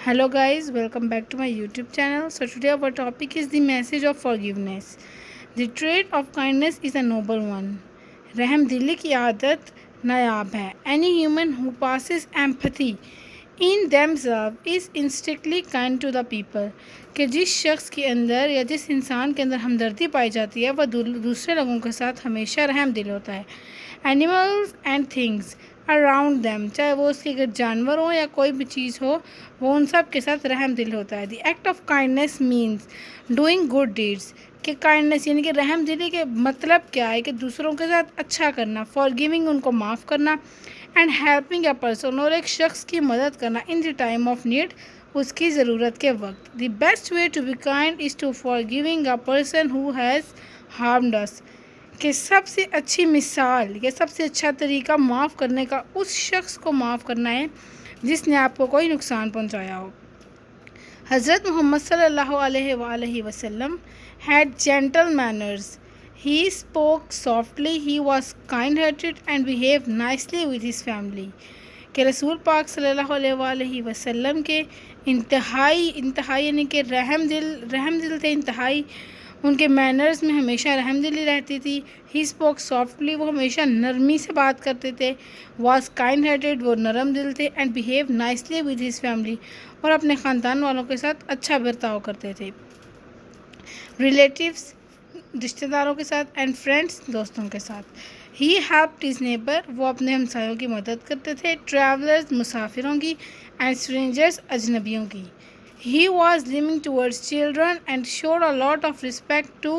Hello guys, welcome back to my YouTube channel. So today our topic is the message of forgiveness. The trait of kindness is a noble one. रहम दिली की आदत नायाब है. Any human who passes empathy in themselves is instinctively kind to the people. कि जिस शख्स के अंदर या जिस इंसान के अंदर हमदर्दी पाई जाती है वह दूसरे लोगों के साथ हमेशा रहम दिल होता है. Animals and things around them, चाहे वो उसके अगर जानवर हो या कोई भी चीज़ हो, वो उन सब के साथ रहम दिल होता है. The act of kindness means doing good deeds. कि काइंडनेस यानी कि रहम दिली के मतलब क्या है कि दूसरों के साथ अच्छा करना, फॉर गिविंग उनको माफ़ करना, एंड हेल्पिंग अ पर्सन और एक शख्स की मदद करना in the time of need, उसकी ज़रूरत के वक्त. The best way to be kind is to forgiving a person who has harmed us. कि सबसे अच्छी मिसाल या सबसे अच्छा तरीका माफ़ करने का उस शख्स को माफ़ करना है जिसने आपको कोई नुकसान पहुंचाया हो. हज़रत मोहम्मद सल्लल्लाहु अलैहि वसल्लम had gentle manners. He spoke softly, he was kind-hearted and behaved nicely with his family. कि रसूल पाक सल्लल्लाहु अलैहि वसल्लम के इंतहाई यानी कि रहम दिल थे इंतहाई. उनके मैनर्स में हमेशा रहमदिली रहती थी. ही स्पोक सॉफ्टली, वो हमेशा नरमी से बात करते थे. वॉज काइंड हार्टेड, वो नरम दिल थे. And behave nicely with his family, और अपने ख़ानदान वालों के साथ अच्छा बर्ताव करते थे. रिलेटिव्स, रिश्तेदारों के साथ. एंड फ्रेंड्स, दोस्तों के साथ. ही हेल्प्ड हिज नेबर, वो अपने हमसायों की मदद करते थे. ट्रैवलर्स, मुसाफिरों की. एंड स्ट्रेंजर्स, अजनबियों की. He was living towards children and showed a lot of respect to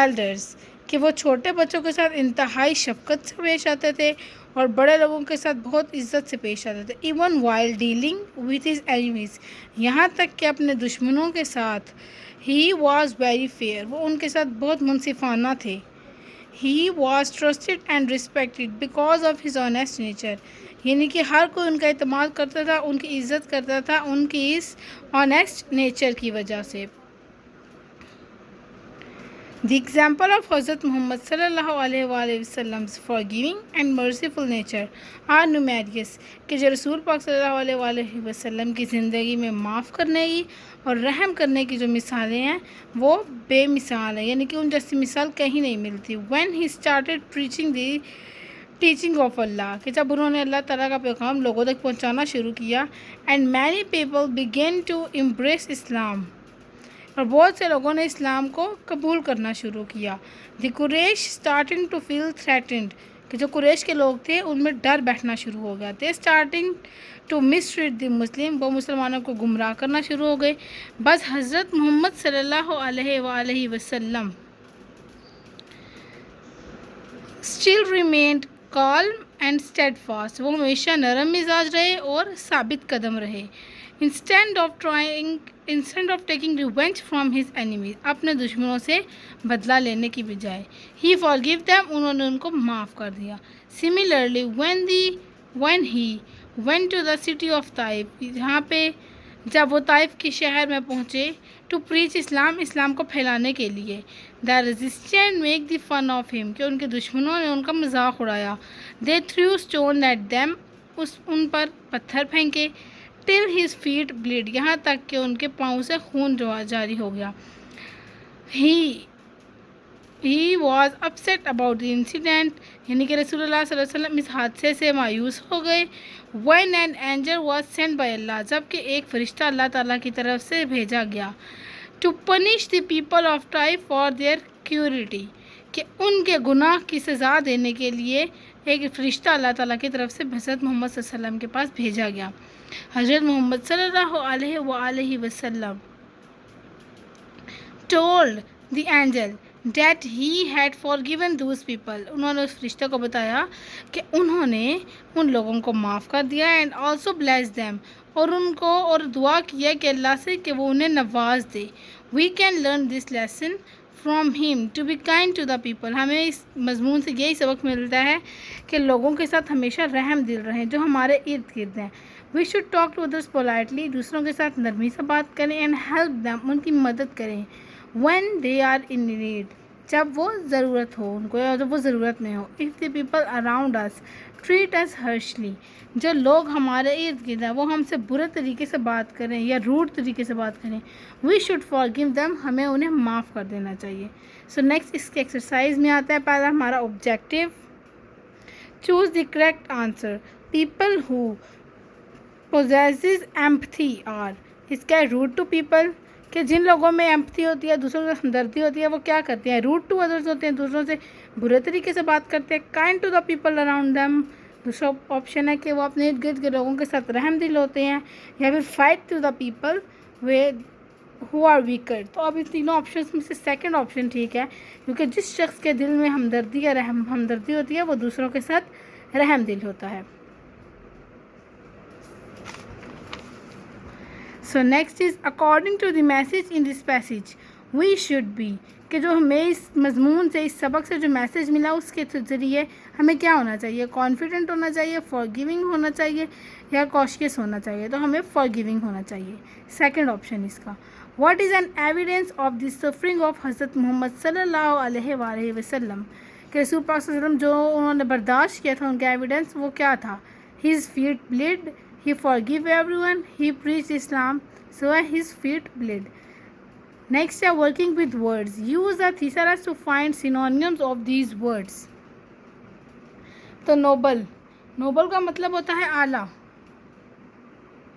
elders. कि वो छोटे बच्चों के साथ इंतहाई शफ़क़त से पेश आते थे और बड़े लोगों के साथ बहुत इज़्ज़त से पेश आते थे. Even while dealing with his enemies, यहाँ तक कि अपने दुश्मनों के साथ. ही वॉज वेरी फेयर, वो उनके साथ बहुत मुनसिफाना थे. He was trusted and respected because of his honest nature, यानी कि हर कोई उनका इत्तेमाद करता था, उनकी इज़्ज़त करता था उनकी इस ऑनेस्ट नेचर की वजह से. द एग्जाम्पल ऑफ हज़रत मोहम्मद सल्लल्लाहु अलैहि वसल्लम forgiving and merciful nature are numerous. कि जो रसूल पाक सल्लल्लाहु अलैहि वसल्लम की ज़िंदगी में माफ़ करने की और रहम करने की जो मिसालें हैं वो बेमिसाल हैं, यानी कि उन जैसी मिसाल कहीं नहीं मिलती. When he started preaching the teaching of Allah, कि जब उन्होंने अल्लाह ताला का पैगाम लोगों तक पहुंचाना शुरू किया. And many people began to embrace Islam, और बहुत से लोगों ने इस्लाम को कबूल करना शुरू किया. The Quraysh starting to feel threatened, कि जो कुरैश के लोग थे उनमें डर बैठना शुरू हो गया. They starting to mistreat the Muslim, वो मुसलमानों को गुमराह करना शुरू हो गए. बस हज़रत मोहम्मद सल्लल्लाहु अलैहि वसल्लम still remained calm and steadfast, वो हमेशा नरम मिजाज रहे और साबित कदम रहे. Instant of taking revenge from his enemies, अपने दुश्मनों से बदला लेने की बजाय. ही फॉरगिव देम, उन्होंने उनको माफ़ कर दिया. Similarly when he went to the city of Taif, यहाँ पे जब वो ताइफ के शहर में पहुँचे, टू प्रीच इस्लाम को फैलाने के लिए. The resistant make the fun of him, कि उनके दुश्मनों ने उनका मजाक उड़ाया. They threw stone at them, उन पर पत्थर फेंके. टिल हिज फीट ब्लीड, यहाँ तक कि उनके पाँव से खून जारी हो गया. He was upset about the incident, यानी कि रसूलुल्लाह सल्लल्लाहु अलैहि वसल्लम इस हादसे से मायूस हो गए. When an angel was send by Allah, जबकि एक फ़रिश्ता अल्लाह ताला की तरफ से भेजा गया. To punish the people of Taif for their cruelty, कि उनके गुनाह की सज़ा देने के लिए एक फ़रिश्ता अल्लाह ताला की तरफ से हज़रत मोहम्मद सल्लल्लाहु अलैहि वसल्लम के पास भेजा गया. हज़रत मोहम्मद सल्लल्लाहु अलैहि वसल्लम told the angel that he had forgiven those people, उन्होंने उस फरिश्ते को बताया कि उन्होंने उन लोगों को माफ़ कर दिया. एंड ऑल्सो ब्लेस देम, और उनको और दुआ किया कि अल्लाह से कि वो उन्हें नवाज दे. We can learn this lesson from him to be kind to the people, हमें इस मजमून से यही सबक मिलता है कि लोगों के साथ हमेशा रहम दिल रहें जो हमारे इर्द गिर्द हैं. We should talk to others politely, दूसरों के साथ नरमी से बात करें. एंड हेल्प देम, उनकी मदद करें. when they are in need, جب وہ ضرورت ہو ان کو یا جب وہ ضرورت میں ہو. If the people around us treat us harshly, جو لوگ ہمارے ارد گرد ہیں وہ ہم سے برے طریقے سے بات کریں یا روڈ طریقے سے بات کریں, وی شوڈ فارگیو دیم, ہمیں انہیں معاف کر دینا چاہیے. سو نیکسٹ اس کے ایکسرسائز میں آتا ہے پہلا ہمارا objective. Choose the correct answer. People who possesses empathy are, اس کا ہے روڈ ٹو پیپل, کہ جن لوگوں میں ایمپتھی ہوتی ہے, دوسروں سے ہمدردی ہوتی ہے, وہ کیا کرتے ہیں, روڈ ٹو ادرس ہوتے ہیں, دوسروں سے برے طریقے سے بات کرتے ہیں. Kind to the people around them, دوسرا آپشن ہے کہ وہ اپنے ارد گرد کے لوگوں کے ساتھ رحم دل ہوتے ہیں, یا پھر fight to the people who are weaker. تو اب ان تینوں آپشنس میں سے سیکنڈ آپشن ٹھیک ہے, کیونکہ جس شخص کے دل میں ہمدردی یا ہمدردی ہوتی ہے وہ دوسروں کے ساتھ رحم دل ہوتا ہے. So next is according to the message in this passage we should be, کہ جو ہمیں اس مضمون سے, اس سبق سے جو میسیج ملا اس کے ذریعے ہمیں کیا ہونا چاہیے, کانفیڈنٹ ہونا چاہیے, فارگیونگ ہونا چاہیے, یا کاشیس ہونا چاہیے. تو ہمیں فارگیونگ ہونا چاہیے, سیکنڈ آپشن اس کا. What is an evidence of the suffering of حضرت محمد صلی اللہ علیہ وآلہ وسلم, کہ رسول پاک صلی اللہ علیہ وسلم جو انہوں نے برداشت کیا تھا ان کا ایویڈینس وہ کیا تھا. His feet bled, he forgive everyone, he preached Islam, so his feet bled. Next are working with words. Use a thesaurus to find synonyms of these words. تو نوبل کا مطلب ہوتا ہے اعلیٰ,